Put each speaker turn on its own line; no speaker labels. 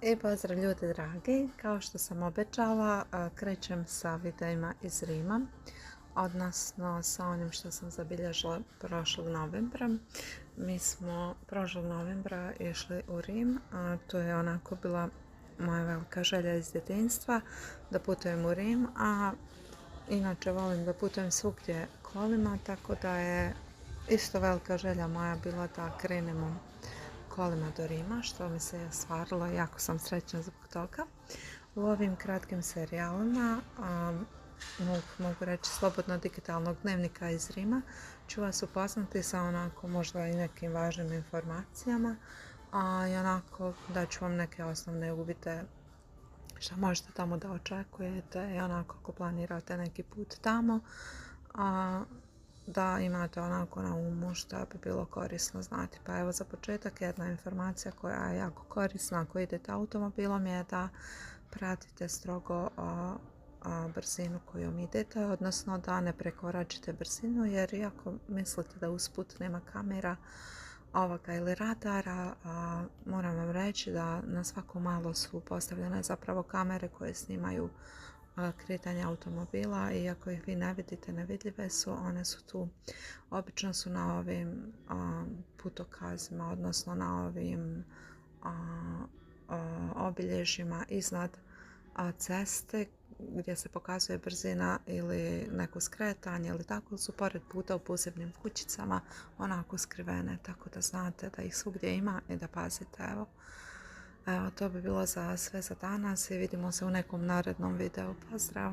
I pozdrav ljudi dragi, kao što sam obećala, krećem sa videima iz Rima, odnosno sa onim što sam zabilježila prošlog novembra. Mi smo prošlog novembra išli u Rim, a to je onako bila moja velika želja iz djetinjstva da putujem u Rim, a inače volim da putujem svugdje kolima, tako da je isto velika želja moja bila da krenemo kolima do Rima, što mi se je ostvarilo i jako sam srećna zbog toga. U ovim kratkim serijalima, mogu reći slobodno digitalnog dnevnika iz Rima, ću vas upoznati sa onako možda i nekim važnim informacijama, a i onako da ću vam neke osnovne uvide što možete tamo da očekujete i onako ako planirate neki put tamo, da imate onako na umu što bi bilo korisno znati. Pa evo za početak jedna informacija koja je jako korisna ako idete automobilom je da pratite strogo brzinu kojom idete, odnosno da ne prekoračite brzinu, jer iako mislite da usput nema kamera ili radara, moram vam reći da na svako malo su postavljene zapravo kamere koje snimaju kretanje automobila, i ako ih vi ne vidite, nevidljive su, one su tu, obično su na ovim putokazima, odnosno na ovim obilježjima iznad ceste gdje se pokazuje brzina ili neko skretanje ili tako, su pored puta u posebnim kućicama onako skrivene, tako da znate da ih svugdje ima i da pazite. Evo, to bi bilo za sve za danas i vidimo se u nekom narednom videu. Pozdrav!